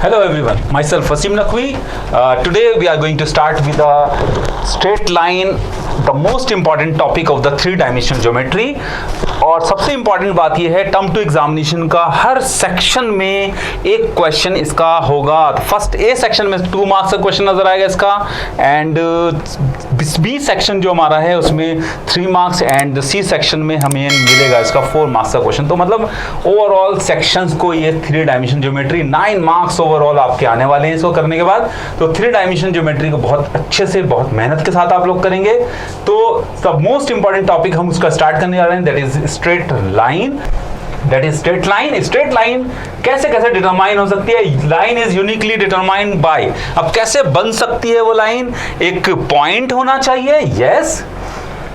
Hello everyone, myself Wasim Naqvi. Today we are going to start with a straight line, the most important topic of the three dimensional geometry. और सबसे important बात यह है term to examination का हर section में एक question इसका होगा। फर्स्ट ए सेक्शन में 2 मार्क्स का क्वेश्चन नजर आएगा इसका, एंड बी सेक्शन जो हमारा है उसमें 3 मार्क्स, एंड सी सेक्शन में हमें मिलेगा इसका 4 मार्क्स का क्वेश्चन। तो मतलब ओवरऑल सेक्शंस को ये 3 डायमेंशन ज्योमेट्री 9 मार्क्स ओवरऑल आपके आने वाले हैं इसको करने के बाद। तो 3 डायमेंशन ज्योमेट्री को बहुत अच्छे से, बहुत मेहनत के साथ आप लोग करेंगे। तो द मोस्ट इंपॉर्टेंट टॉपिक हम उसका स्टार्ट करने जा रहे हैं, that is straight line. That is straight line. Straight line कैसे कैसे डिटरमाइन हो सकती है? Line is uniquely determined by, अब कैसे बन सकती है वो लाइन? एक पॉइंट होना चाहिए, yes,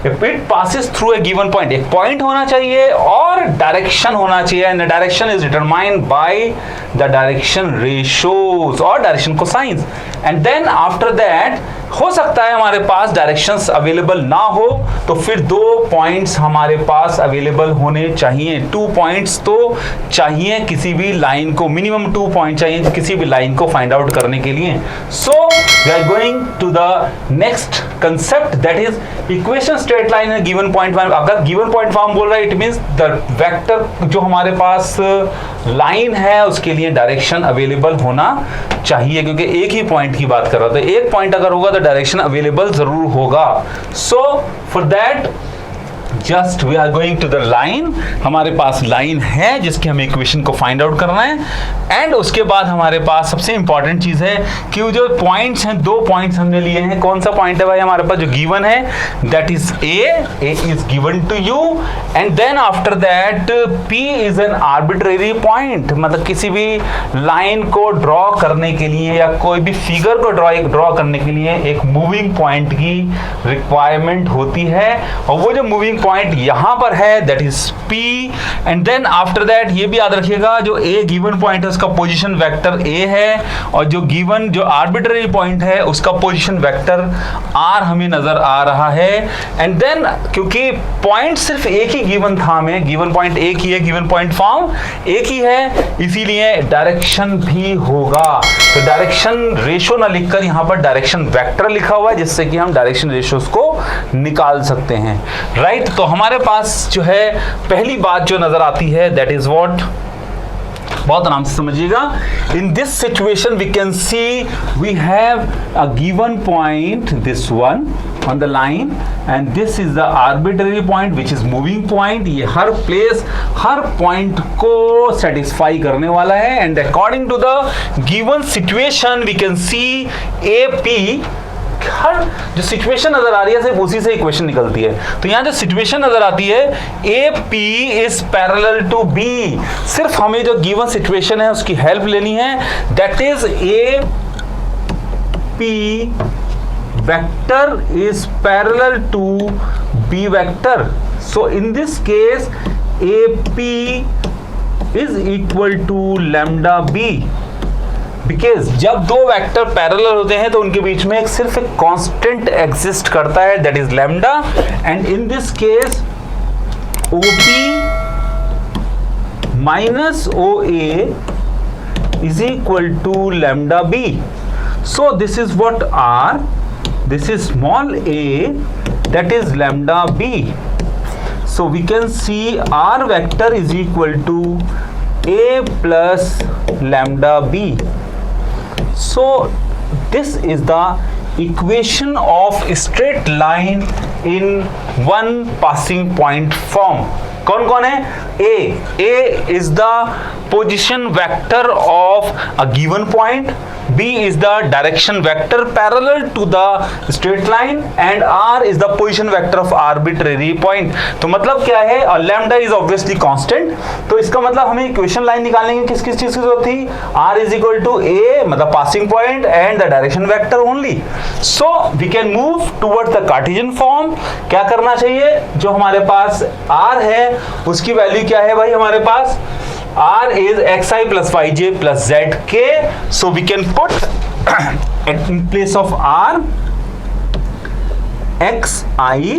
if it passes through a given point, एक पॉइंट होना चाहिए और डायरेक्शन होना चाहिए, and the direction is determined by the direction ratios और direction cosines. And then after that हो सकता है हमारे पास डायरेक्शंस अवेलेबल ना हो, तो फिर 2 पॉइंट्स हमारे पास अवेलेबल होने चाहिए। 2 पॉइंट्स तो चाहिए किसी भी लाइन को, मिनिमम 2 पॉइंट चाहिए किसी भी लाइन को फाइंड आउट करने के लिए। So we are going to the next concept, that is equation straight line in given point form. अगर गिवन पॉइंट फॉर्म बोल रहा है, इट मींस द वेक्टर जो हमारे पास लाइन है उसके लिए डायरेक्शन अवेलेबल होना चाहिए, क्योंकि एक ही पॉइंट की बात कर रहा था। एक पॉइंट अगर होगा तो डायरेक्शन अवेलेबल जरूर होगा। So for that just we are going to the line. हमारे पास लाइन है जिसके हमें इक्वेशन को फाइंड आउट करना है, एंड उसके बाद हमारे पास सबसे इंपॉर्टेंट चीज है कि जो पॉइंट्स हैं, 2 पॉइंट्स हमने लिए हैं। कौन सा पॉइंट है भाई हमारे पास जो गिवन है? That is a is given to you, and then after that P is an arbitrary point. मतलब किसी भी लाइन को ड्रॉ करने के लिए या कोई भी फिगर को ड्रॉ करने के लिए एक मूविंग पॉइंट की रिक्वायरमेंट होती है, और वो जो मूविंग पॉइंट यहां पर है that is P। And then after that ये भी याद रखिएगा जो A गिवन पॉइंट है उसका पोजीशन वेक्टर A है, और जो गिवन जो आर्बिट्रेरी पॉइंट है उसका पोजीशन वेक्टर R हमें नजर आ रहा है। एंड देन क्योंकि पॉइंट सिर्फ एक ही गिवन था, में गिवन पॉइंट एक ही है, गिवन पॉइंट फॉर्म एक ही है, इसीलिए डायरेक्शन भी होगा। तो डायरेक्शन रेशियो ना लिखकर यहां पर डायरेक्शन वेक्टर लिखा हुआ है, जिससे कि हम डायरेक्शन रेशियोज को निकाल सकते हैं, राइट। तो हमारे पास जो है पहली बात जो नजर आती है दैट इज व्हाट, बहुत आराम से समझिएगा। In this situation we can see we have a given point, this one on the line, and this is the arbitrary point which is moving point। ये हर प्लेस हर पॉइंट को satisfy करने वाला है, and according to the given situation we can see a P. हर जो situation नजर आ रही है सिर्फ उसी से इक्वेशन निकलती है। तो यहां जो सिचुएशन नजर आती है A P is parallel to b, सिर्फ हमें जो गिवन सिचुएशन है उसकी हेल्प लेनी है, that is A P vector is parallel to B vector. So in this case AP is equal to lambda B, because जब 2 वेक्टर पैरेलल होते हैं तो उनके बीच में सिर्फ एक कांस्टेंट एग्जिस्ट करता है, that is lambda, and in this case OP minus OA is equal to lambda B. So this is what R, this is small a, that is lambda B. So we can see R vector is equal to A plus lambda B. So this is the equation of straight line in one passing point form. कौन कौन है? A is the position vector of a given point, B is the direction vector parallel to the straight line, and R is the position vector of arbitrary point. तो मतलब क्या है? lambda is obviously constant, तो इसका मतलब हमें equation line निकालने की किस किस चीज की जरूरत थी? R is equal to A मतलब passing point and the direction vector only. So we can move towards the Cartesian form. क्या करना चाहिए? जो हमारे पास R है उसकी वैल्यू क्या है भाई हमारे पास? R is xi plus yj plus zk. So we can put in place of R xi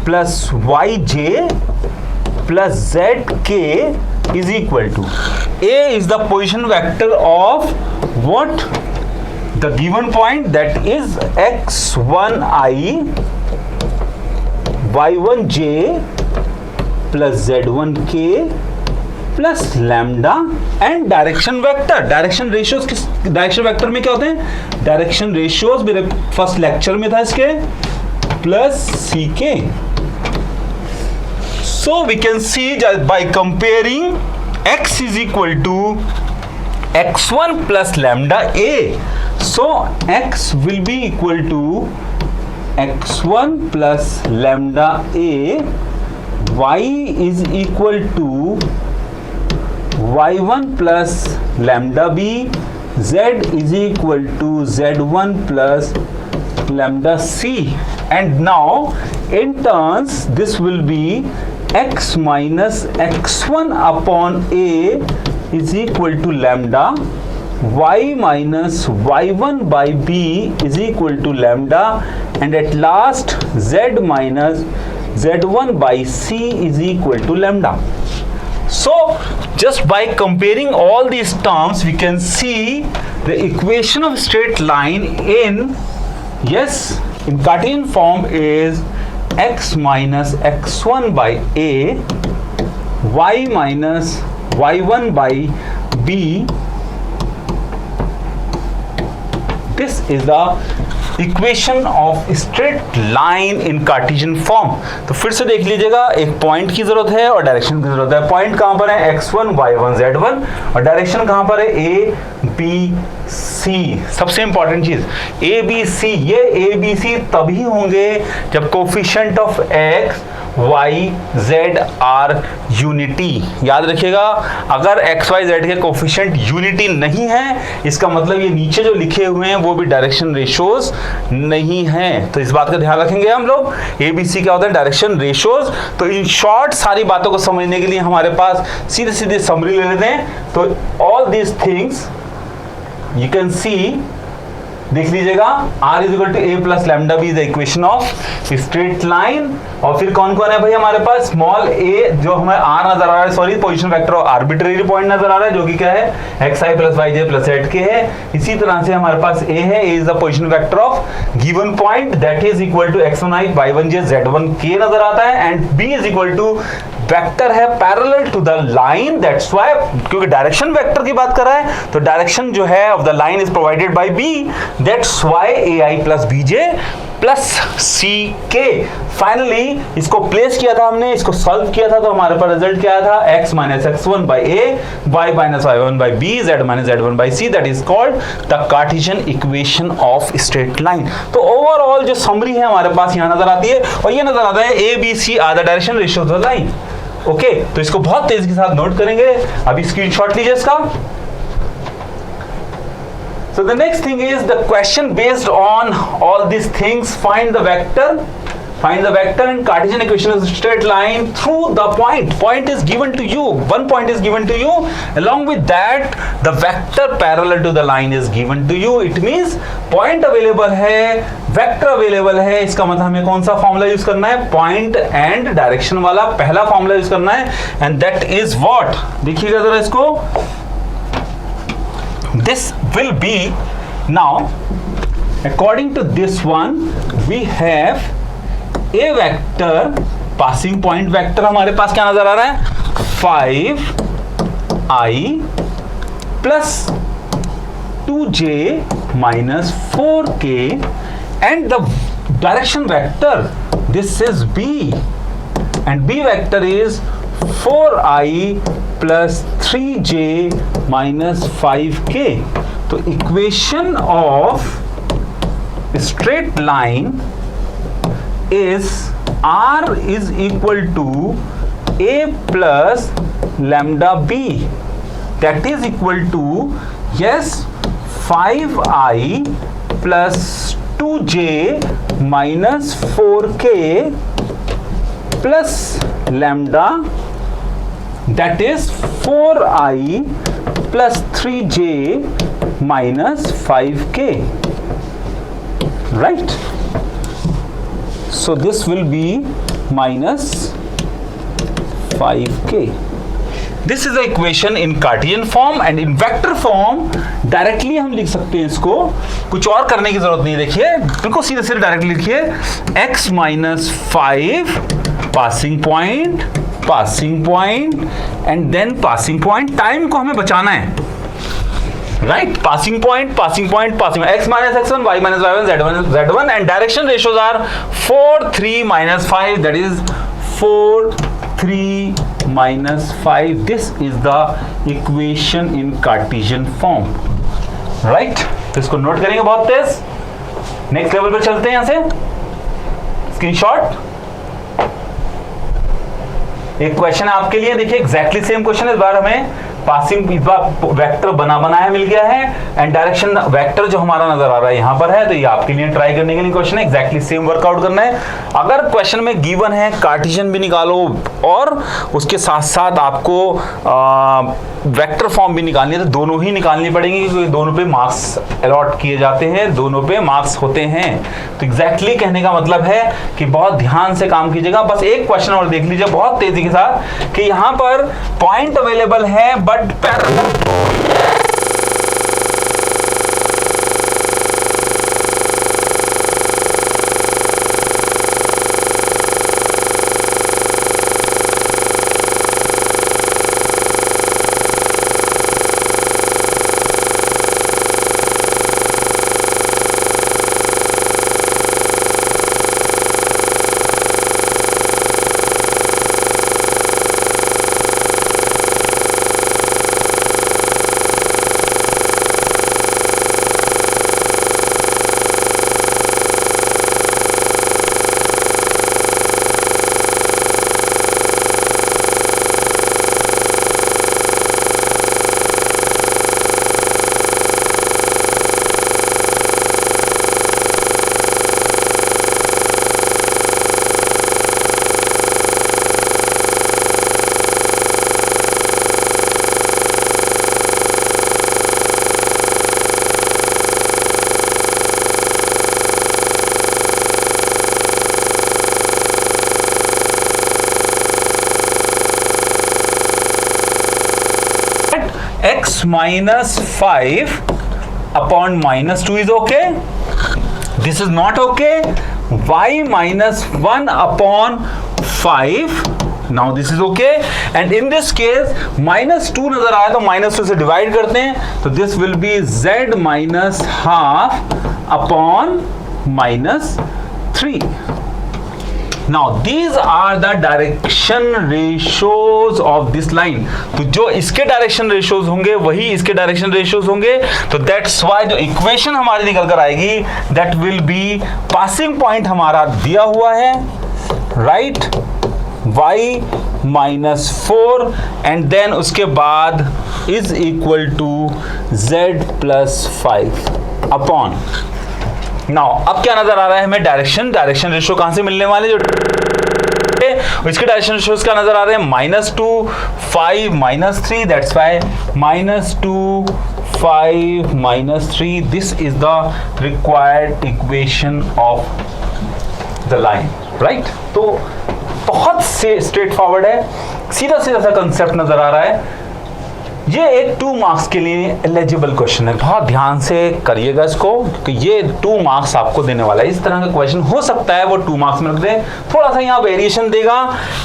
plus yj plus zk is equal to, A is the position vector of what? The given point, that is x1i y1j plus z1k plus lambda and direction vector. Direction ratios किस direction vector में क्या होते हैं? Direction ratios मेरे first lecture में था इसके, plus C k. So we can see by comparing x is equal to x1 plus lambda a. So x will be equal to x1 plus lambda a, y is equal to y1 plus lambda b, z is equal to z1 plus lambda c, and now in turns this will be x minus x1 upon a is equal to lambda, y minus y1 by b is equal to lambda, and at last z minus z1 by c is equal to lambda. So just by comparing all these terms we can see the equation of straight line in, yes, in Cartesian form is x minus x1 by a, y minus y1 by b. This is the equation of straight line in Cartesian form. तो फिर से देख लीजिएगा, एक point की जरूरत है और डायरेक्शन की जरूरत है. पॉइंट कहां पर है? x1 y1 z1, और डायरेक्शन कहां पर है? a b c. सबसे इंपॉर्टेंट चीज a b c. ये a b c तभी होंगे जब coefficient of x y z are unity. याद रखिएगा, अगर x y z के कोफिशिएंट यूनिटी नहीं है, इसका मतलब ये नीचे जो लिखे हुए हैं वो भी डायरेक्शन रेशियोज नहीं हैं. तो इस बात का ध्यान रखेंगे हम लोग. ए बी सी क्या होता है? Direction ratios. तो इन शॉर्ट सारी बातों को समझने के लिए हमारे पास सीधे सीधे समरी ले लेते हैं. तो all these things you can see, देख लीजिएगा, r is equal to a plus lambda b the equation of straight line. और फिर कौन कौन है भाई हमारे पास? स्मॉल a जो हमें r नजर आ रहा है, sorry position vector of arbitrary point नजर आ रहा है, जो कि क्या है? xi plus yj plus zk है. इसी तरह से हमारे पास a है, a is the position vector of given point, that is equal to x1i y1j z1k नजर आता है, एंड b is equal to vector है parallel to the line. That's why, क्योंकि डायरेक्शन वेक्टर की बात कर रहा है तो डायरेक्शन जो है of the line is provided by b. That's why ai plus bj plus C K. Finally इसको प्लेस किया था हमने, इसको सॉल्व किया था, तो हमारे पास रिजल्ट क्या था? x minus x1 by a, y minus y1 by b, z minus z1 by c. That is called the Cartesian equation of straight line. तो ओवरऑल जो समरी है हमारे पास यहाँ नजर आती है, और ये नजर आता है a b c are the direction ratio of the line. Okay, तो इसको बहुत तेजी के साथ नोट करेंगे. अभी स्क्रीनशॉट लीजिए इसका. So the next thing is the question based on all these things. Find the vector and Cartesian equation of straight line through the point. Point is given to you. One point is given to you. Along with that, the vector parallel to the line is given to you. It means point available है, vector available है. इसका मतलब हमें कौन सा formula use करना है? Point and direction वाला पहला फॉर्मूला यूज करना है. And that is what? देखिएगा जरा इसको. This will be, now according to this one we have a vector, passing point vector हमारे पास क्या नजर आ रहा है? 5i plus 2j minus 4k, and the direction vector, this is b, and b vector is 4i plus 3j minus 5k. तो equation of straight line is r is equal to a plus lambda b, that is equal to, yes, 5i plus 2j minus 4k plus lambda, that is 4i plus 3j minus 5k, right? So this will be minus 5k. This is the equation in Cartesian form and in vector form directly हम लिख सकते हैं इसको, कुछ और करने की जरूरत नहीं है। देखिए बिल्कुल सीधे सीधे डायरेक्टली लिखिए, x minus 5 passing point and then passing point, time को हमें बचाना है, right? Passing point x minus x1, y minus y1, z1 and direction ratios are 4 3 minus 5, that is 4 3 minus 5. This is the equation in Cartesian form, right? तो इसको note करेंगे बहुत तेज। Next level पर चलते हैं, यहां से स्क्रीनशॉट। एक क्वेश्चन है आपके लिए, देखिए एग्जैक्टली सेम क्वेश्चन, इस बार हमें पासिंग वेक्टर बनाया मिल गया है एंड डायरेक्शन वेक्टर जो हमारा नजर आ रहा है यहां पर है, तो ये आपके लिए ट्राई करने के लिए क्वेश्चन है, एग्जैक्टली सेम वर्कआउट करना है। अगर क्वेश्चन में गिवन है कार्टेशियन भी निकालो और उसके साथ साथ आपको वेक्टर फॉर्म भी निकालनी है, तो दोनों ही निकालनी पड़ेंगी क्योंकि दोनों पे मार्क्स अलॉट किए जाते हैं, दोनों पे मार्क्स होते हैं। तो एग्जैक्टली कहने का मतलब है कि बहुत ध्यान से काम कीजिएगा। बस एक क्वेश्चन और देख लीजिए बहुत तेजी के साथ कि यहां पर पॉइंट अवेलेबल है but parallel, x minus 5 upon minus 2 is okay. This is not okay. y minus 1 upon 5, now this is okay. And in this case minus 2 नजर आया तो minus 2 से डिवाइड करते हैं, तो this will be z minus half upon minus 3. Now these are the direction ratios of this line. तो जो इसके डायरेक्शन रेशियोज होंगे वही इसके डायरेक्शन रेशियोज होंगे, तो दैट्स वाई जो इक्वेशन हमारी निकल कर आएगी that will be, passing point हमारा दिया हुआ है, right, y minus 4 and then उसके बाद is equal to z plus 5 upon. Now अब क्या नजर आ रहा है हमें, डायरेक्शन रेशियो कहां से मिलने वाले, जो इसके डायरेक्शन रेशियोज का नजर आ रहे हैं -2 5 -3, that's why -2 5 -3, this is the required equation of the line, right. तो बहुत से स्ट्रेट फॉरवर्ड है, सीधा सीधा सा कंसेप्ट नजर आ रहा है। ये एक 2 मार्क्स के लिए एलिजिबल क्वेश्चन है, बहुत ध्यान से करिएगा इसको क्योंकि ये 2 मार्क्स आपको देने वाला है। इस तरह का क्वेश्चन हो सकता है वो 2 मार्क्स में रख दे, थोड़ा सा यहाँ वेरिएशन देगा,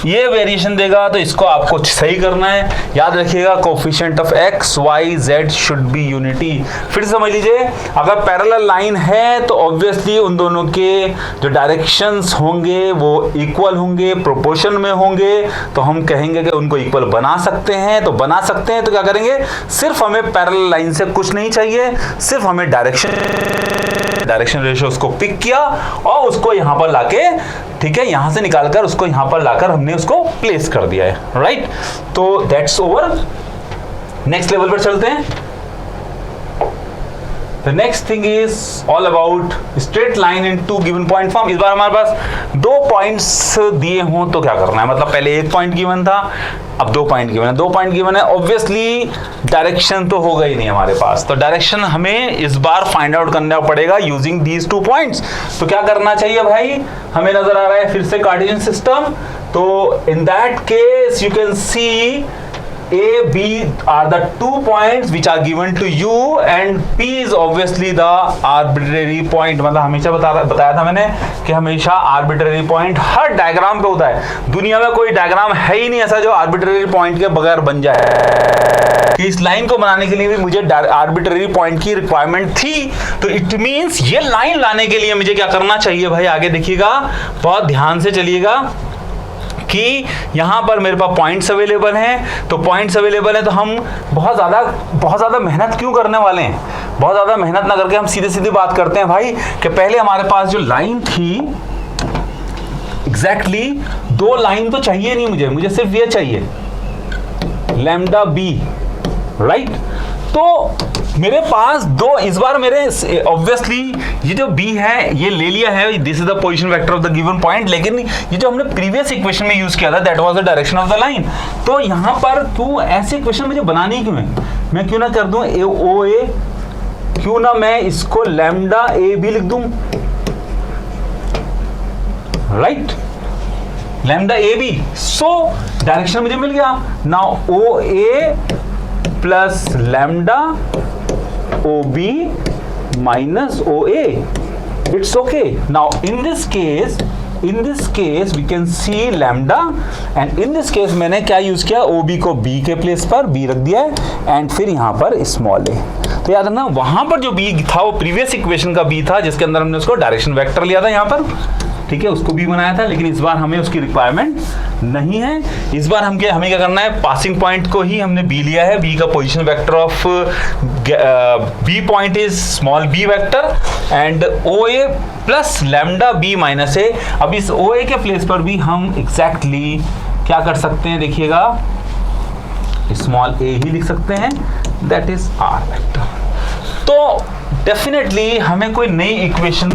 ये वेरिएशन देगा तो इसको आपको सही करना है। याद रखिएगा coefficient of x y z should be unity. फिर समझ लीजिए अगर पैरेलल लाइन है तो ऑब्वियसली उन दोनों के जो डायरेक्शंस होंगे वो इक्वल होंगे, प्रोपोर्शन में होंगे, तो हम कहेंगे कि उनको इक्वल बना सकते हैं, तो बना सकते हैं तो क्या करेंगे, सिर्फ हमें पैरेलल लाइन से कुछ नहीं चाहिए, सिर्फ हमें डायरेक्शन रेशियोज को पिक किया और उसको यहां पर लाके, ठीक है, यहां से निकालकर उसको यहां पर लाकर हमने उसको प्लेस कर दिया है, राइट। तो दैट्स ओवर। नेक्स्ट लेवल पर चलते हैं। The next thing is all about straight line in 2 given point form। इस बार हमारे पास 2 पॉइंट्स दिए हों तो क्या करना है, मतलब पहले 1 पॉइंट गिवन था, अब 2 पॉइंट गिवन है। 2 पॉइंट गिवन है, ऑब्वियसली डायरेक्शन तो होगा ही नहीं हमारे पास, तो डायरेक्शन हमें इस बार फाइंड आउट करना पड़ेगा यूजिंग दीज 2 पॉइंट्स। तो क्या करना चाहिए भाई, हमें नजर आ रहा है फिर से कार्टेशियन सिस्टम, तो इन that case you can C A, B are the 2 points which are given to you and P is obviously the arbitrary point। मतलब हमेशा बताया था मैंने कि हमेशा arbitrary point हर डायग्राम पे होता है। दुनिया में कोई डायग्राम है ही नहीं ऐसा जो arbitrary point के बगैर बन जाए। कि इस लाइन को बनाने के लिए भी मुझे आर्बिट्ररी पॉइंट की रिक्वायरमेंट थी, तो इट मींस ये लाइन लाने के लिए मुझे क्या करना चाहिए भाई, आगे देखिएगा, बहुत ध्यान से चलिएगा कि यहां पर मेरे पास पॉइंट्स अवेलेबल हैं। तो पॉइंट्स अवेलेबल है तो हम बहुत ज़्यादा मेहनत क्यों करने वाले हैं, बहुत ज़्यादा मेहनत ना करके हम सीधे बात करते हैं भाई कि पहले हमारे पास जो लाइन थी एग्जैक्टली 2 लाइन तो चाहिए नहीं, मुझे सिर्फ ये चाहिए लैम्डा बी, राइट। तो मेरे पास 2, इस बार मेरे ऑब्वियसली ये जो b है ये ले लिया है, this is the position vector of the given point, लेकिन ये जो हमने प्रीवियस इक्वेशन में यूज किया था that was the direction of the line. तो यहां पर तू ऐसी इक्वेशन मुझे बनानी क्यों है, मैं क्यों ना कर दूं ओ ए, क्यों ना मैं इसको लैम्डा ए बी लिख दूं, right, lambda a b. So direction मुझे मिल गया। Now O A plus lambda O B minus O A, it's okay. Now in this case we can see lambda and in this case मैंने क्या use किया, O B को B के place पर B रख दिया है एंड फिर यहां पर स्मॉल ए। तो याद रखना वहां पर जो बी था वो प्रीवियस इक्वेशन का बी था जिसके अंदर हमने उसको डायरेक्शन वेक्टर लिया था यहां पर, ठीक है, उसको भी बनाया था, लेकिन इस बार हमें उसकी रिक्वायरमेंट नहीं है। इस बार हमें क्या करना है, पासिंग पॉइंट को ही हमने बी लिया है, बी का position vector of B point is small B vector and O A plus lambda B minus A. अब इस ओ ए के प्लेस पर भी हम एग्जैक्टली क्या कर सकते हैं, देखिएगा स्मॉल ए ही लिख सकते हैं, दैट इज आर वेक्टर। तो डेफिनेटली हमें कोई नई इक्वेशन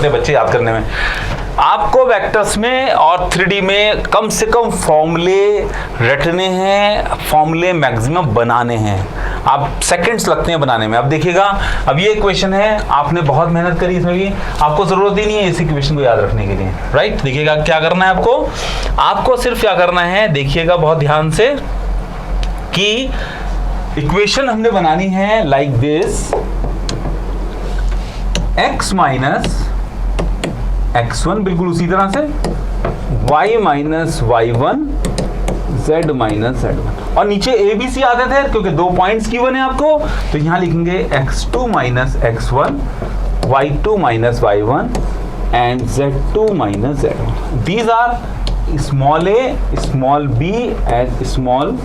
बच्चे याद करने में, आपको वेक्टर्स में और 3D में कम से कम फॉर्मूले रटने हैं, फॉर्मूले मैक्सिमम बनाने हैं। आप सेकंड्स लगते हैं बनाने में। अब देखिएगा, अब ये इक्वेशन है, आपने बहुत मेहनत करी इसमें भी, आपको जरूरत ही नहीं है इस इक्वेशन को याद रखने के लिए, राइट। देखिएगा क्या करना है आपको सिर्फ क्या करना है, देखिएगा बहुत ध्यान से कि इक्वेशन हमने बनानी है like this, x minus x1 बिल्कुल उसी तरह से, y minus y1, z minus z1, और नीचे a b c आते थे क्योंकि 2 पॉइंट्स गिवन है आपको, तो यहां लिखेंगे x2 minus x1, y2 minus y1 and z2 minus z1। These are small A, small B and small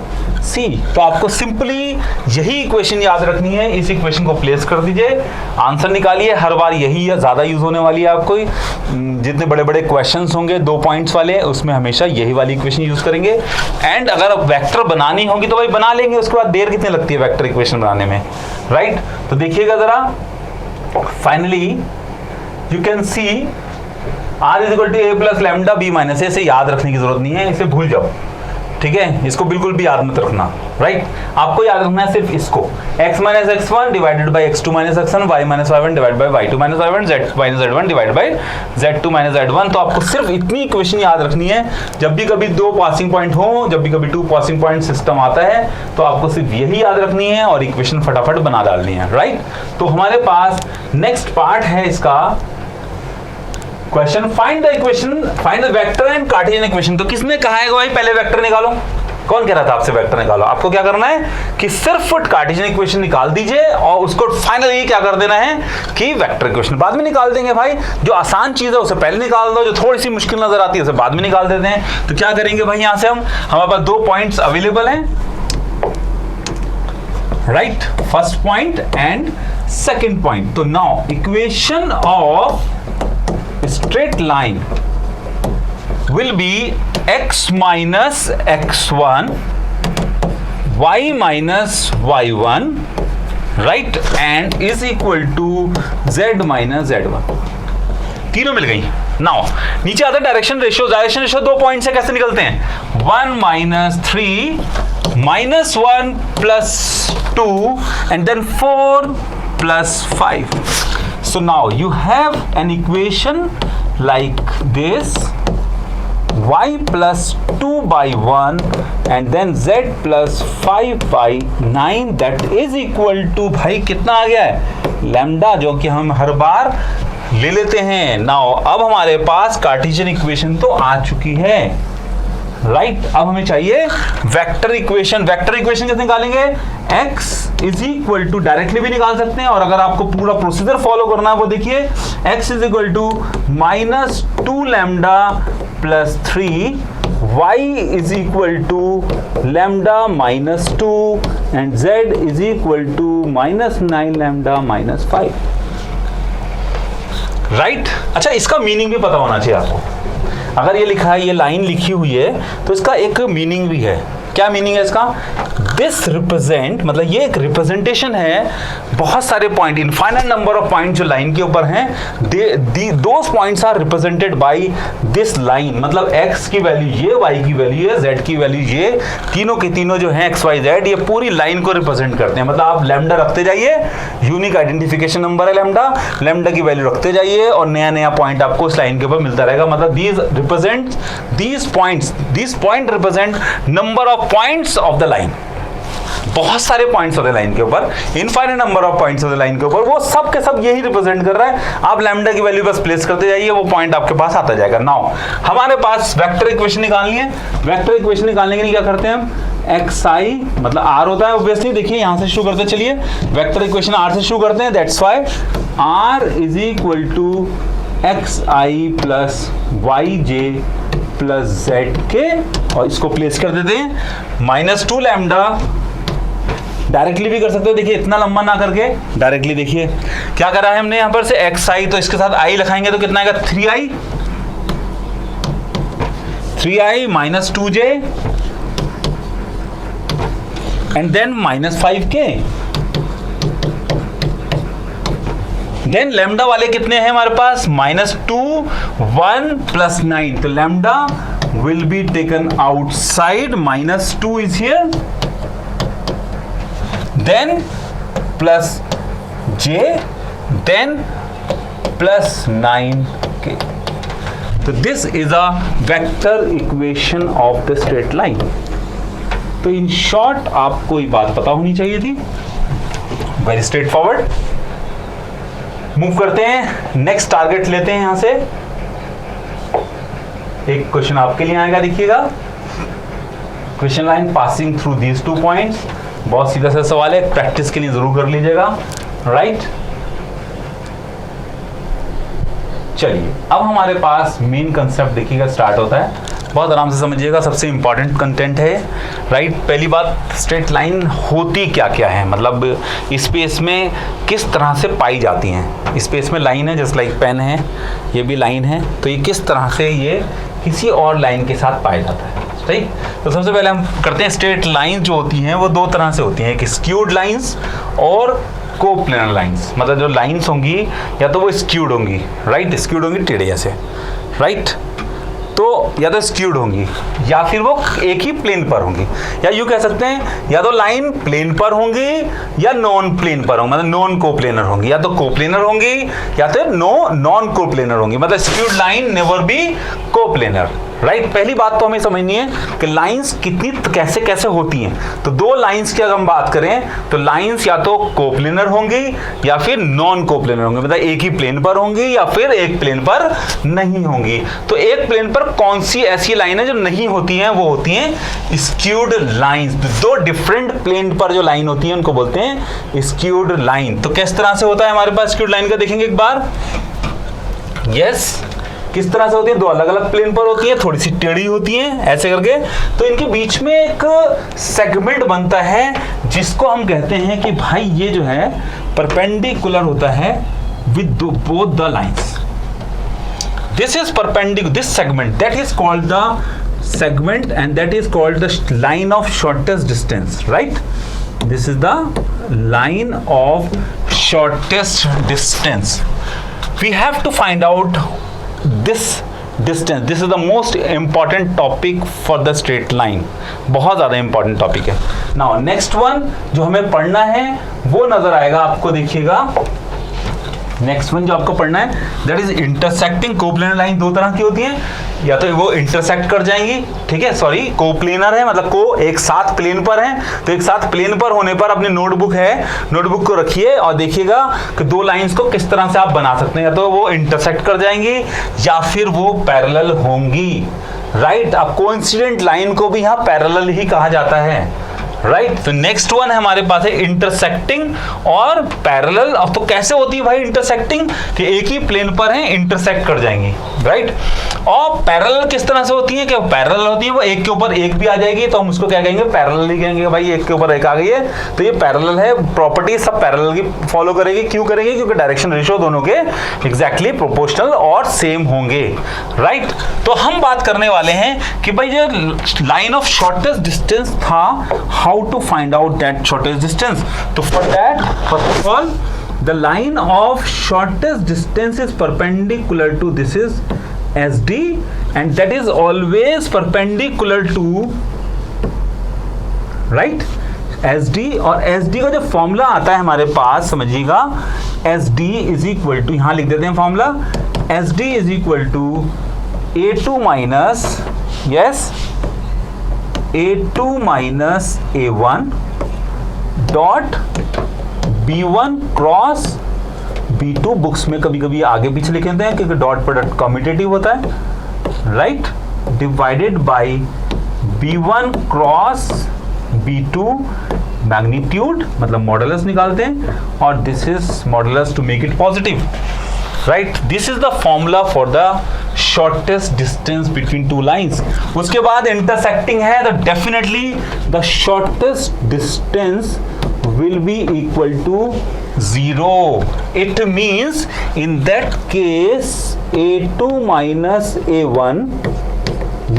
C. तो आपको सिंपली यही इक्वेशन याद रखनी है, इस इक्वेशन को प्लेस कर दीजिए, आंसर निकालिए। हर बार यही या ज़्यादा यूज होने वाली है आपको, जितने बड़े बड़े क्वेश्चंस होंगे 2 पॉइंट्स वाले उसमें हमेशा यही वाली इक्वेशन यूज करेंगे। एंड अगर वेक्टर बनानी होगी तो भाई बना लेंगे, उसके बाद देर कितनी लगती है वेक्टर इक्वेशन बनाने में, राइट। तो देखिएगा जरा, finally you can see R is equal to A plus lambda B minus A. से याद रखने की जरूरत नहीं है, इसे भूल जाओ, ठीक है, इसको बिल्कुल भी याद मत रखना, राइट। आपको याद रखना है सिर्फ इसको, x minus x1 divided by x2 minus x1, y minus y1 divide by y2 minus y1, z minus z1 divide by z2 minus z1। तो आपको सिर्फ इतनी इक्वेशन याद रखनी है। जब भी कभी 2 पासिंग पॉइंट हो, जब भी कभी 2 पासिंग पॉइंट सिस्टम आता है, तो आपको सिर्फ यही याद रखनी है और इक्वेशन फटाफट बना डालनी है, राइट। तो हमारे पास नेक्स्ट पार्ट है इसका question, find the equation, find the vector and Cartesian equation. तो किसने कहा है भाई पहले वेक्टर निकालो, कौन कह रहा था आपसे वेक्टर निकालो? आपको क्या करना है कि सिर्फ कार्टेशियन इक्वेशन निकाल दीजिए और उसको फाइनली क्या कर देना है कि वेक्टर इक्वेशन बाद में निकाल देंगे भाई। जो आसान चीज है उसे पहले निकाल दो, जो थोड़ी सी मुश्किल नजर आती है उसे बाद में निकाल देते हैं। तो क्या करेंगे भाई, यहां से हमारे पास 2 पॉइंट्स अवेलेबल हैं, right, first point and second point. तो now equation of straight line will be x minus x1, y minus y1, right, and is equal to z minus z1। तीनों मिल गई। नाउ नीचे आता direction ratio, direction ratio 2 point से कैसे निकलते हैं, 1 minus 3 minus 1 plus 2 and then 4 plus 5। So now you have an equation like this, y plus 2/1 and then z plus 5/9 that is equal to भाई कितना आ गया है लैम्डा, जो कि हम हर बार ले लेते हैं। नाउ अब हमारे पास कार्टेशियन इक्वेशन तो आ चुकी है, राइट। अब हमें चाहिए वेक्टर इक्वेशन। वेक्टर इक्वेशन कैसे निकालेंगे? x is equal to, directly भी निकाल सकते हैं, और अगर आपको पूरा प्रोसीजर फॉलो करना है वो देखिए, x is equal to -2 lambda plus 3, y is equal to lambda -2 and z is equal to -9 lambda -5, right. अच्छा, इसका मीनिंग भी पता होना चाहिए आपको। अगर ये लिखा है, ये लाइन लिखी हुई है, तो इसका एक मीनिंग भी है। क्या मीनिंग है इसका? दिस रिप्रेजेंट, मतलब ये एक रिप्रेजेंटेशन है, बहुत सारे point, infinite number of point जो लाइन के ऊपर हैं, those points are represented by this line. मतलब x की वैल्यू ये, y की वैल्यू ये, z की वैल्यू ये, तीनों के तीनों जो हैं x y z, ये पूरी लाइन को रिप्रेजेंट करते हैं। मतलब आप लैम्डा रखते जाइए, यूनिक आइडेंटिफिकेशन नंबर है लैम्डा, लैम्डा की वैल्यू रखते जाइए और नया नया पॉइंट आपको इस लाइन के ऊपर मिलता रहेगा। मतलब these point represent number of points of the line। बहुत सारे पॉइंट्स होते हैं लाइन के ऊपर, इनफाइनाइट नंबर ऑफ पॉइंट्स होते हैं लाइन के ऊपर, वो सब के सब यही रिप्रेजेंट कर रहा है। आप लैम्डा की वैल्यू बस प्लेस करते जाइए, वो पॉइंट आपके पास आता जाएगा। नाउ हमारे पास वेक्टर इक्वेशन निकालनी है। वेक्टर इक्वेशन निकालने के लिए क्या करते हैं हम? xi मतलब r होता है ऑब्वियसली, देखिए यहां से शुरू करते हैं। चलिए वेक्टर इक्वेशन r से शुरू करते हैं। That's why r is equal to xi plus yj plus zk, और इसको प्लेस कर देते हैं -2 लैम्डा। डायरेक्टली भी कर सकते हो, देखिए इतना लंबा ना करके डायरेक्टली देखिए क्या करा है हमने यहाँ पर से xi, तो इसके साथ i लिखाएंगे तो कितना आएगा? 3i -2j and then -5k। Then lambda वाले कितने हैं हमारे पास? -2, 1 प्लस 9, तो lambda will be taken outside, -2 is here, then plus j, then plus 9k। तो this is a vector equation of the straight line। तो इन शॉर्ट आपको ये बात पता होनी चाहिए थी, वेरी स्ट्रेट फॉरवर्ड। मूव करते हैं, नेक्स्ट टारगेट लेते हैं। यहां से एक क्वेश्चन आपके लिए आएगा, देखिएगा। Question line passing through these 2 points, बहुत सीधा सा सवाल है, प्रैक्टिस के लिए जरूर कर लीजिएगा, राइट। चलिए अब हमारे पास मेन कंसेप्ट देखिएगा स्टार्ट होता है, बहुत आराम से समझिएगा, सबसे इंपॉर्टेंट कंटेंट है, राइट। पहली बात, स्ट्रेट लाइन होती क्या क्या है, मतलब स्पेस में किस तरह से पाई जाती हैं। स्पेस में लाइन है, जस्ट लाइक पेन है, ये भी लाइन है, तो ये किस तरह से ये किसी और लाइन के साथ पाया जाता है, ठीक। तो सबसे पहले हम करते हैं, स्ट्रेट लाइन जो होती हैं वो 2 तरह से होती हैं, एक स्क्यूड लाइंस और कोप्लेनर लाइंस। मतलब जो लाइंस होंगी या तो वो स्क्यूड होंगी, राइट, स्क्यूड होंगी टेढ़े जैसे, राइट, तो या तो स्क्यूड होंगी या फिर वो एक ही प्लेन पर होंगी, या यूँ कह सकते हैं या तो लाइन प्लेन पर होंगी या नॉन प्लेन पर होंगी, मतलब नॉन कोप्लेनर होंगी, या तो कोप्लेनर होंगी या तो नॉन कोप्लेनर होंगी। मतलब skewed line never be coplanar, right. पहली बात तो हमें समझनी है कि लाइंस कितनी कैसे कैसे होती हैं। तो 2 लाइंस की अगर हम बात करें तो लाइंस या तो कोप्लेनर होंगी या फिर नॉन कोप्लेनर होंगी, मतलब एक ही प्लेन पर होंगी या फिर एक प्लेन पर नहीं होंगी। तो एक प्लेन पर कौन सी ऐसी लाइन है जो नहीं होती हैं? वो होती हैं स्क्यूड लाइंस। 2 डिफरेंट प्लेन पर जो लाइन होती है उनको बोलते हैं स्क्यूड लाइन। तो किस तरह से होता है हमारे पास स्क्यूड लाइन का, देखेंगे एक बार। यस, किस तरह से होती है? 2 अलग अलग प्लेन पर होती है, थोड़ी सी टेढ़ी होती हैं ऐसे करके, तो इनके बीच में एक सेगमेंट बनता है जिसको हम कहते हैं कि भाई ये जो है परपेंडिकुलर होता है with both the lines. This is perpendicular, this segment that is called the segment and that is called the line of shortest distance, right? This is the line of shortest distance. We have to find out this distance. This is the most important topic for the straight line. बहुत ज़्यादा important topic है. Now next one जो हमें पढ़ना है वो नज़र आएगा आपको, देखिएगा. नेक्स्ट वन जो आपको पढ़ना है that is intersecting coplanar line. 2 तरह की होती हैं, या तो वो इंटरसेक्ट कर जाएंगी, ठीक है, सॉरी कोप्लेनर है, मतलब को एक साथ प्लेन पर है, तो एक साथ प्लेन पर होने पर अपनी नोटबुक है, नोटबुक को रखिए और देखिएगा कि दो लाइंस को किस तरह से आप बना सकते हैं, या तो वो इंटरसेक्ट कर जाएंगी या फिर वो पैरेलल होंगी, राइट। अब कोइंसिडेंट लाइन को भी यहां पैरेलल ही कहा जाता है, राइट। तो नेक्स्ट वन है हमारे पास है इंटरसेक्टिंग और पैरेलल। अब तो कैसे होती है भाई इंटरसेक्टिंग, कि एक ही प्लेन पर है, इंटरसेक्ट कर जाएंगी, राइट। और पैरेलल किस तरह से होती है, कि पैरेलल होती है वो एक के ऊपर एक भी आ जाएगी तो हम उसको क्या कहेंगे, पैरेलल ही कहेंगे, भाई एक के ऊपर एक आ गई है तो ये पैरेलल है, प्रॉपर्टी सब पैरेलल की फॉलो करेगी। क्यों करेगी, क्योंकि डायरेक्शन रेशियो दोनों के एग्जैक्टली प्रोपोर्शनल और सेम होंगे, राइट। तो हम बात करने वाले हैं कि भाई जो लाइन ऑफ शॉर्टेस्ट डिस्टेंस था, how to find out that shortest distance. So for that, first of all, the line of shortest distance is perpendicular to this is SD, and that is always perpendicular to, right, SD। और SD का जो formula आता है हमारे पास, समझिएगा, SD is equal to, यहां लिख देते हैं formula, SD is equal to A2 minus, yes, A2 minus A1 dot B1 cross B2। Books में कभी कभी आगे पीछे लिख देते हैं क्योंकि डॉट प्रोडक्ट कम्यूटेटिव होता है, right, divided by B1 cross B2 magnitude, मतलब मॉडुलस निकालते हैं, और this is modulus to make it positive, right. This is the formula for the shortest distance between two lines. उसके बाद इंटरसेक्टिंग है तो definitely the shortest distance will be equal to 0। It means in that case A2 minus A1,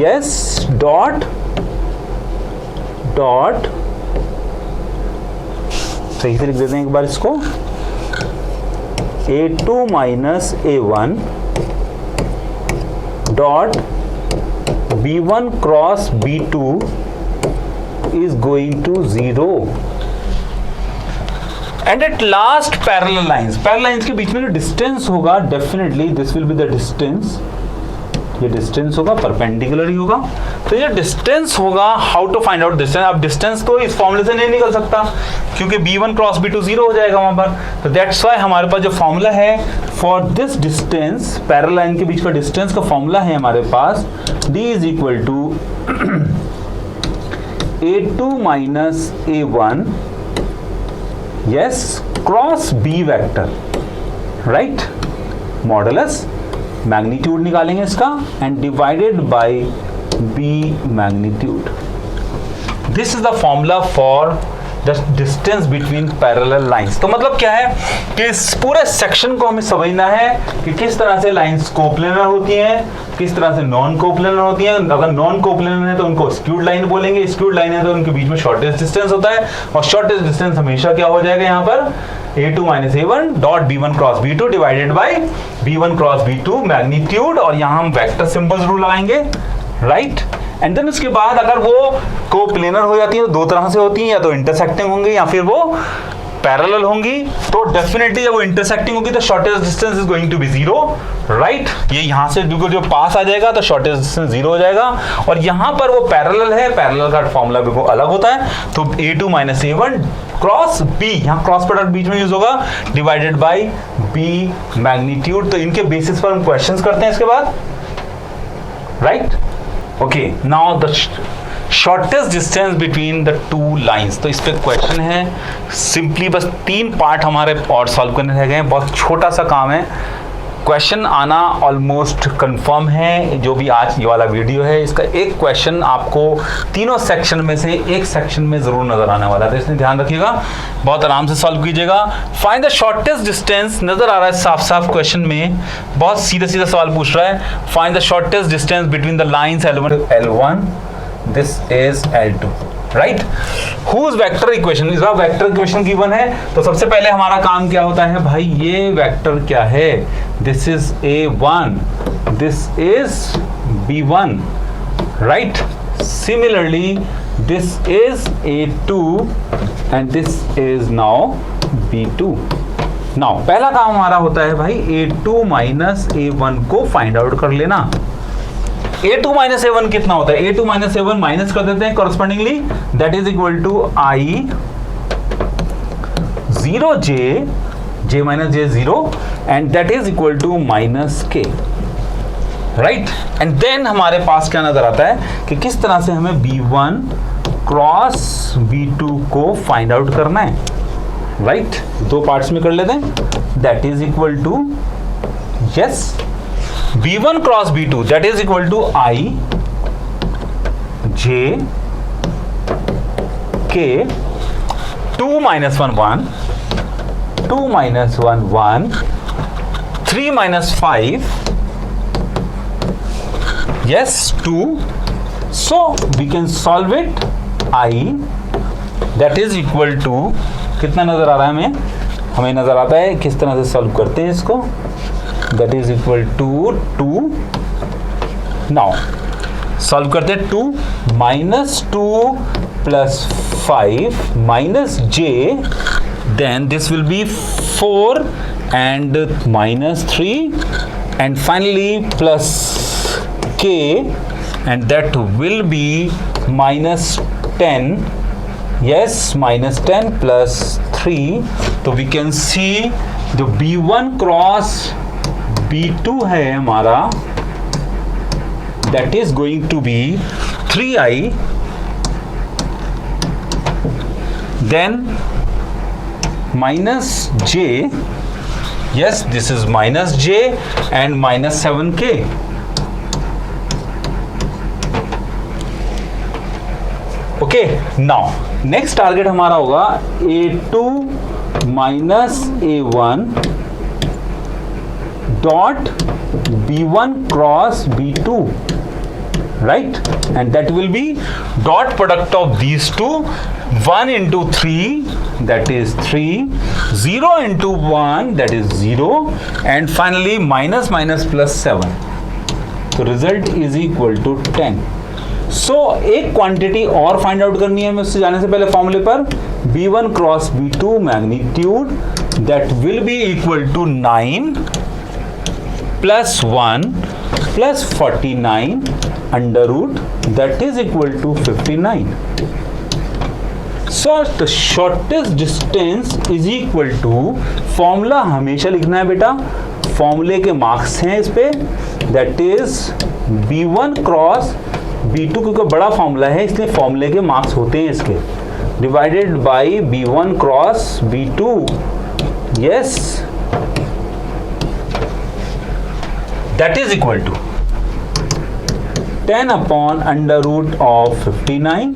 yes, dot dot, सही से लिख देते हैं एक बार इसको, A2 minus A1 dot B1 cross B2 is going to 0, and at last parallel lines। Parallel lines के बीच में जो डिस्टेंस होगा, definitely this will be the distance, ये डिस्टेंस होगा, परपेंडिकुलर ही होगा। तो ये डिस्टेंस होगा, how to find out distance. अब डिस्टेंस तो इस फॉर्मूले से नहीं निकल सकता क्योंकि B1 क्रॉस B2 0 हो जाएगा वहां पर, तो दैट्स वाई हमारे पास जो फॉर्मूला है for this distance, parallel line के बीच का डिस्टेंस का फॉर्मूला है हमारे पास, D is equal to A2 minus A1, yes, cross B vector, right, modulus, magnitude निकालेंगे इसका, and divided by B magnitude. This is the formula for the distance between parallel lines. तो मतलब क्या है कि इस पूरे सेक्शन को हमें समझना है कि किस तरह से लाइंस कोप्लेनर होती हैं, किस तरह से नॉन कोप्लेनर होती हैं। अगर नॉन कोप्लेनर है तो उनको स्क्यूड लाइन बोलेंगे, स्क्यूड लाइन है तो उनके बीच में शॉर्टेस्ट डिस्टेंस होता है, और शॉर्टेस्ट डिस्टेंस हमेशा क्या हो जाएगा यहाँ पर, A2 minus A1 dot B1 cross B2 divided by B1 cross B2 magnitude, और यहाँ हम वेक्टर सिंबल जरूर लगाएंगे, राइट। एंड देन उसके बाद अगर वो कोप्लेनर हो जाती है तो दो तरह से होती है, या तो इंटरसेक्टिंग होंगी या फिर वो पैरेलल होंगी। तो डेफिनेटली जब वो इंटरसेक्टिंग होगी तो shortest distance is going to be 0, right. ये यहाँ से जो पास आ जाएगा तो शॉर्टेस्ट डिस्टेंस 0 हो जाएगा, और यहाँ पर वो पैरेलल है, पैरेलल का फॉर्मूला बिल्कुल अलग होता है, तो A2 minus A1 cross B, यहाँ क्रॉस प्रोडक्ट बीच में यूज होगा, डिवाइडेड बाय B मैग्नीट्यूड। तो इनके बेसिस पर हम क्वेश्चंस करते हैं इसके बाद, right. Okay, now the shortest distance between the two lines. तो इस पे क्वेश्चन है, सिंपली बस 3 पार्ट हमारे और सॉल्व करने रह गए हैं, बहुत छोटा सा काम है। क्वेश्चन आना ऑलमोस्ट कंफर्म है। जो भी आज ये वाला वीडियो है, इसका एक क्वेश्चन आपको तीनों सेक्शन में से एक सेक्शन में जरूर नजर आने वाला है, तो इसलिए ध्यान रखिएगा, बहुत आराम से सॉल्व कीजिएगा। फाइंड द शॉर्टेस्ट डिस्टेंस, नजर आ रहा है साफ साफ क्वेश्चन में, बहुत सीधा सीधा सवाल पूछ रहा है। Find the shortest distance between the lines L1, this is L2, right. Whose vector equation, इसका वेक्टर इक्वेशन गिवन है, तो सबसे पहले हमारा काम क्या होता है भाई, ये वेक्टर क्या है, this is A1, this is B1, right. Similarly this is A2 and this is now B2। Now पहला काम हमारा होता है भाई A2 माइनस A1 को फाइंड आउट कर लेना। a2 माइनस a1 कितना होता है, a2 माइनस a1 माइनस कर देते हैं correspondingly, that is equal to i 0j, j minus j 0, and that is equal to minus k, right. And then हमारे पास क्या नजर आता है कि किस तरह से हमें b1 क्रॉस b2 को फाइंड आउट करना है, राइट। दो पार्ट्स में कर लेते हैं, that is equal to yes b1 cross b2 that is equal to i j k 2 minus 1 1, 2 minus 1 1, 3 minus 5, yes 2, so we can solve it, I that is equal to कितना नजर आ रहा है हमें नजर आता है किस तरह से सॉल्व करते हैं इसको, that is equal to 2, now solve करते हैं 2 minus 2 plus 5 minus j, then this will be 4 and minus 3 and finally plus k, and that will be minus 10, yes minus 10 plus 3, तो we can see जो b1 cross b2 है हमारा, that is going to be 3i, then minus j, yes this is minus j and minus 7k, okay. Now next target हमारा होगा a2 minus a1 dot b1 cross b2, right, and that will be dot product of these two, 1 into 3 that is 3, 0 into 1 that is 0, and finally minus minus plus 7, so result is equal to 10। सो एक quantity और find out करनी है हमें उससे जाने से पहले फॉर्मूले पर, b1 cross b2 magnitude that will be equal to 9 plus 1 plus 49 under root that is equal to 59। So the shortest distance is equal to, formula हमेशा लिखना है बेटा, फॉर्मूले के मार्क्स हैं इस पे, that is b1 cross b2 क्योंकि बड़ा फॉर्मूला है इसलिए फॉर्मूले के मार्क्स होते हैं इसके, divided by b1 cross b2, yes that is equal to 10 upon under root of 59,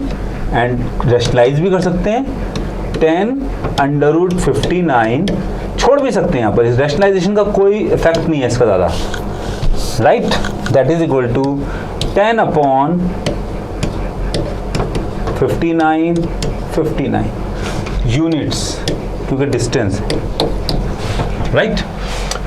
and rationalise भी कर सकते हैं, 10 अंडर रूट 59 छोड़ भी सकते हैं यहाँ पर, इस रेशनलाइजेशन का कोई इफेक्ट नहीं है इसका ज़्यादा, right, that is equal to 10 upon 59 units क्योंकि डिस्टेंस है, राइट।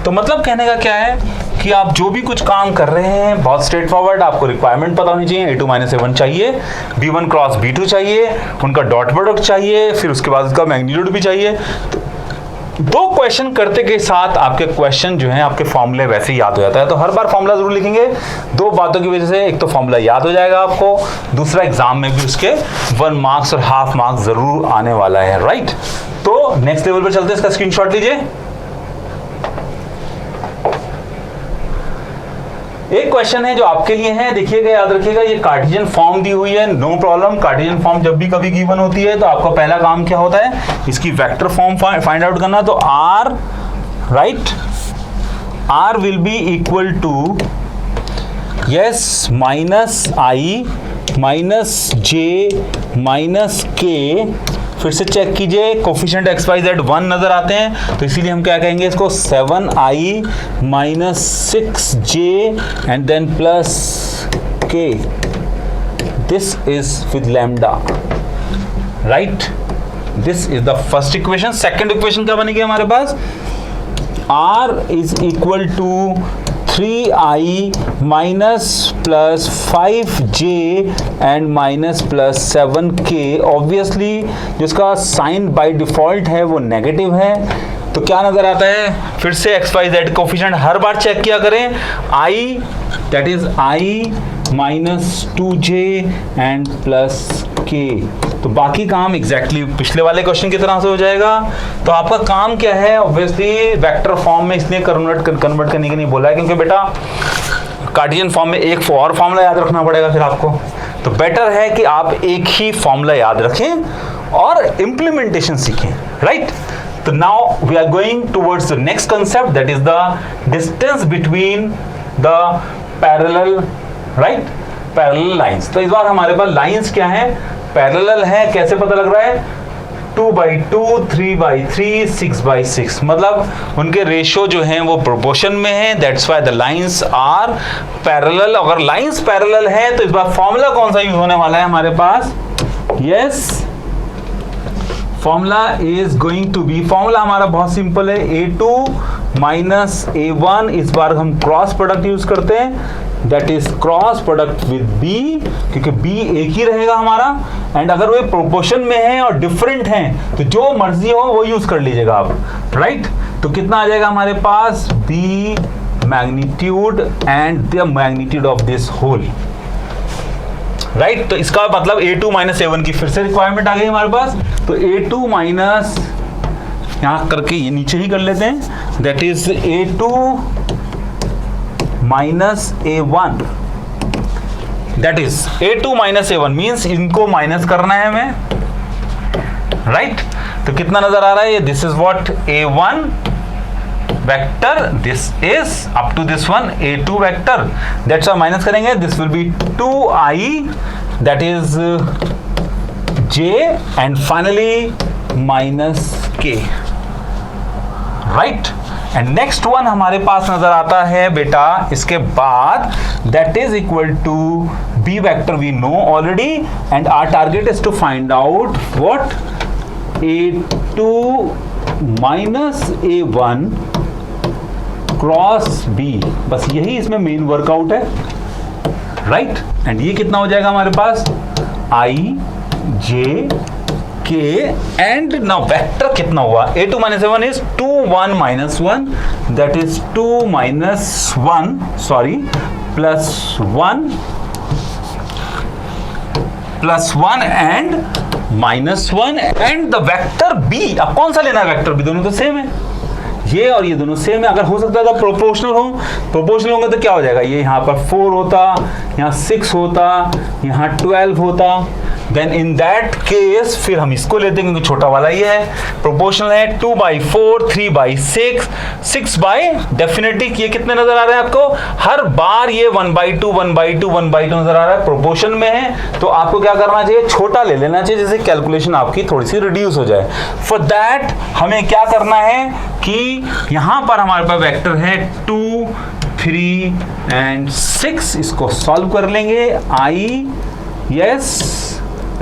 तो मतलब कहने का क्या है कि आप जो भी कुछ काम कर रहे हैं बहुत स्ट्रेट फॉरवर्ड, आपको रिक्वायरमेंट पता होनी चाहिए, a2 माइनस a1 चाहिए, b1 क्रॉस b2 चाहिए, उनका डॉट प्रोडक्ट चाहिए, फिर उसके बाद उसका मैग्नीट्यूड भी चाहिए। दो क्वेश्चन करते के साथ आपके क्वेश्चन जो हैं आपके फॉर्मूले वैसे ही याद हो जाता है, तो हर बार फॉर्मूला जरूर लिखेंगे, दो बातों की वजह से, एक तो फॉर्मूला याद हो जाएगा आपको, दूसरा एग्जाम में भी उसके 1 मार्क्स और हाफ मार्क्स जरूर आने वाला है, राइट। तो नेक्स्ट लेवल पर चलते हैं, इसका स्क्रीनशॉट लीजिए। एक क्वेश्चन है जो आपके लिए है, देखिएगा, याद रखिएगा, ये कार्टेशियन फॉर्म दी हुई है, नो प्रॉब्लम। कार्टेशियन फॉर्म जब भी कभी गिवन होती है तो आपका पहला काम क्या होता है, इसकी वेक्टर फॉर्म फाइंड आउट करना। तो r, right, r will be equal to yes minus i minus j minus k। फिर से चेक कीजिए, कोफिशिएंट एक्स वाई जेड 1 नजर आते हैं, तो इसीलिए हम क्या कहेंगे इसको, 7i minus 6j and then plus k, this is with lambda, right. This is the first equation. Second equation क्या बनेगी हमारे पास, r is equal to 3i minus plus 5j and minus plus 7k। Obviously जिसका sign by default है वो negative है, तो क्या नजर आता है, फिर से एक्स वाई जेड कोफिशिएंट हर बार चेक किया करें, i that is i minus 2j and plus k। तो बाकी काम एग्जैक्टली पिछले वाले क्वेश्चन की तरह से हो जाएगा। तो आपका काम क्या है, ऑब्वियसली वेक्टर फॉर्म में इसलिए कन्वर्ट करने के नहीं बोला है क्योंकि बेटा कार्टेशियन फॉर्म में एक और फॉर्मूला याद रखना पड़ेगा फिर आपको। तो बेटर है कि आप एक ही फॉर्मूला याद रखें और इम्प्लीमेंटेशन सीखें, राइट। तो now we are going towards the next concept, that is the distance between the parallel, right, parallel lines. तो इस बार हमारे पास लाइंस क्या है, पैरेलल है। कैसे पता लग रहा है, 2/2, 3/3, 6/6, मतलब उनके रेशियो जो हैं वो प्रोपोर्शन में है, that's why the lines are parallel. अगर लाइंस पैरेलल है तो इस बार फॉर्मूला कौन सा यूज होने वाला है हमारे पास, yes, formula is going to be, formula हमारा बहुत सिंपल है, a2 माइनस a1। इस बार हम क्रॉस प्रोडक्ट यूज करते हैं, that is cross product with b, क्योंकि b एक ही रहेगा हमारा। एंड अगर वे प्रोपोर्शन में है और डिफरेंट हैं तो जो मर्जी हो वो यूज कर लीजिएगा आप, राइट। तो कितना आ जाएगा हमारे पास, b magnitude and the magnitude of this whole, right. तो इसका मतलब a2 माइनस a1 की फिर से रिक्वायरमेंट आ गई हमारे पास। तो a2 माइनस, यहां करके ये नीचे ही कर लेते हैं, that is a2 minus a1, that is a2 minus a1 means इनको माइनस करना है हमें, राइट। तो कितना नजर आ रहा है, this is what a1 vector, this is up to this one a2 vector, that's why minus करेंगे, this will be 2i, that is j and finally minus k, right. And next one हमारे पास नजर आता है बेटा इसके बाद, that is equal to b vector we know already, and our target is to find out what a2 minus a1 cross b, बस यही इसमें मेन वर्कआउट है, राइट। एंड ये कितना हो जाएगा हमारे पास, i j k, and now vector कितना हुआ, a2 minus a1 is 2 1 minus 1, that is 2 minus 1 sorry plus 1 and minus 1 and the vector b। अब कौन सा लेना है वेक्टर b, दोनों तो सेम है, ये और ये दोनों सेम है। अगर हो सकता था प्रोपोर्शनल हो, प्रोपोर्शनल होंगे तो क्या हो जाएगा, ये यहाँ पर 4 होता, यहाँ 6 होता, यहाँ 12 होता, देन इन दैट केस फिर हम इसको लेते हैं क्योंकि छोटा वाला ये है, प्रोपोर्शनल है 2/4, 3/6, 6 डेफिनेटली ये कितने नजर आ रहे हैं आपको, हर बार ये 1/2 1/2 1/2 नजर आ रहा है, प्रोपोर्शन में है। तो आपको क्या करना चाहिए, छोटा ले लेना चाहिए जिससे कैलकुलेशन आपकी थोड़ी सी रिड्यूस हो जाए। फॉर दैट हमें क्या करना है कि यहां पर हमारे पास वेक्टर है 2 3 एंड 6, इसको सॉल्व कर लेंगे। i यस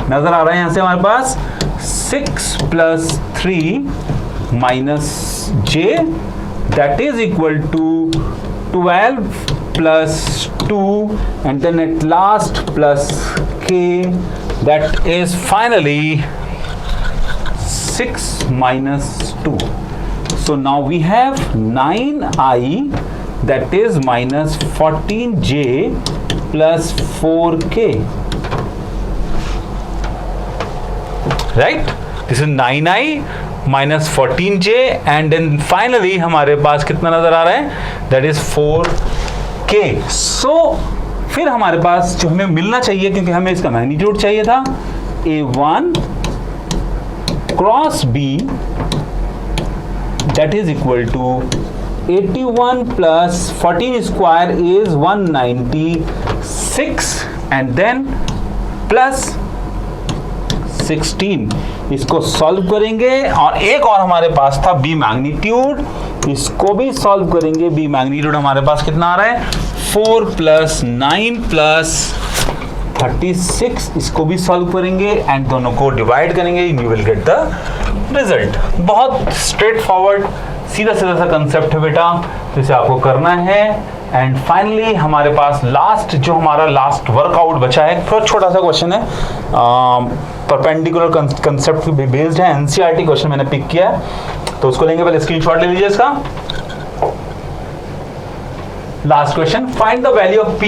नजर आ रहा है यहां से हमारे पास 6 plus 3 minus j, that is equal to 12 plus 2 and then at last plus k, that is finally 6 minus 2. So now we have 9i, that is minus 14j plus 4k. Right? This is 9i minus 14j and then finally हमारे पास कितना नजर आ रहा है, that is 4k. So फिर हमारे पास जो हमें मिलना चाहिए, क्योंकि हमें इसका मैग्नीट्यूड चाहिए था, a1 cross b, that is equal to 81 plus 14 square is 196 and then plus 16. इसको सॉल्व करेंगे और एक और हमारे पास था b मैग्नीट्यूड, इसको भी सॉल्व करेंगे। b मैग्नीट्यूड हमारे पास कितना आ रहा है, 4 प्लस 9 प्लस 36, इसको भी सॉल्व करेंगे एंड दोनों को डिवाइड करेंगे, you will get the result. बहुत स्ट्रेट फॉरवर्ड सीधा सीधा सा कंसेप्ट है बेटा, तो इसे आपको करना है। एंड फाइनली हमारे पास लास्ट जो हमारा लास्ट वर्कआउट बचा है, थोड़ा छोटा सा क्वेश्चन है, परपेंडिकुलर कंसेप्ट पे बेस्ड है, एनसीईआरटी क्वेश्चन मैंने पिक किया है, तो उसको लेंगे। पहले स्क्रीनशॉट ले लीजिए इसका। Last question, find the value of P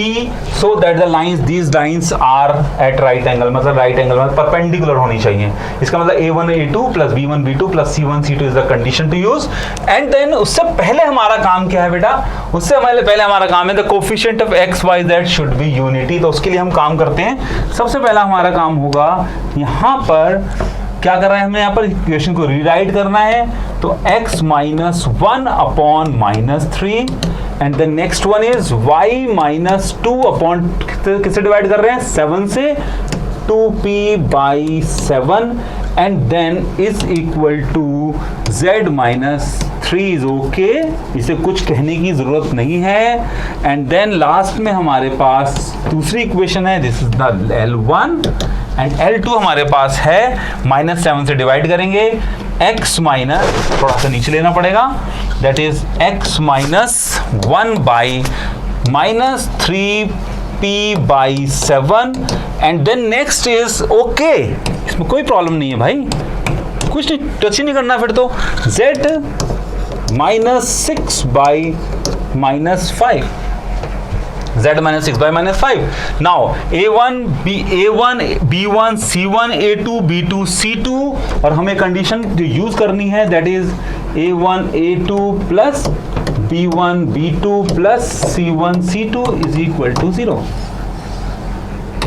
so that the lines these lines are at right angle, मतलब राइट एंगल मतलब परपेंडिकुलर होनी चाहिए। इसका मतलब A1 A2 plus B1 B2 plus C1 C2 is the condition to use. And then उससे पहले हमारा काम क्या है बेटा, उससे पहले हमारा काम है the coefficient of x y z should be unity. तो उसके लिए हम काम करते हैं, सबसे पहला हमारा काम होगा यहाँ पर क्या कर रहे हैं, हमें यहाँ पर इक्वेशन को रीराइट करना है। तो x minus 1 upon minus 3 and the next one is y minus 2 upon किससे डिवाइड कर रहे हैं, 7 से, 2p by 7 and then is equal to z minus 3 is okay, इसे कुछ कहने की जरूरत नहीं है। एंड देन लास्ट में हमारे पास दूसरी इक्वेशन है, this is the L1 and L2 हमारे पास है, माइनस 7 से डिवाइड करेंगे, x माइनस, थोड़ा सा नीचे लेना पड़ेगा, that is x minus 1 by minus 3p by 7 and then next is okay, इसमें कोई प्रॉब्लम नहीं है भाई, कुछ नहीं, टच ही नहीं करना। फिर तो z minus 6 by minus 5, z minus 6 by minus 5. Now A1 B1 C1 A2 B2 C2 और हमें कंडीशन जो यूज करनी है that is A1 A2 plus B1 B2 plus C1 C2 is equal to 0।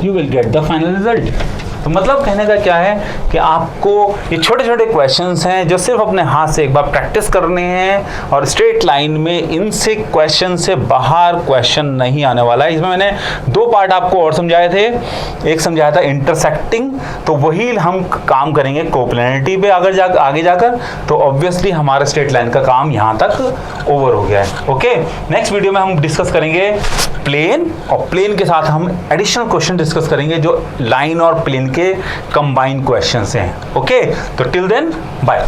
You will get the final result। तो मतलब कहने का क्या है कि आपको ये छोटे छोटे क्वेश्चंस हैं जो सिर्फ अपने हाथ से एक बार प्रैक्टिस करने हैं और स्ट्रेट लाइन में इनसे क्वेश्चन से बाहर क्वेश्चन नहीं आने वाला है। इसमें मैंने दो पार्ट आपको और समझाए थे, एक समझाया था इंटरसेक्टिंग, तो वही हम काम करेंगे कोप्लेनिटी पे आगे जाकर। तो ऑब्वियसली हमारा स्ट्रेट लाइन का काम यहाँ तक ओवर हो गया है। ओके, नेक्स्ट वीडियो में हम डिस्कस करेंगे प्लेन, और प्लेन के साथ हम एडिशनल क्वेश्चन डिस्कस करेंगे जो लाइन और प्लेन के कंबाइंड क्वेश्चंस हैं। ओके, तो टिल देन बाय।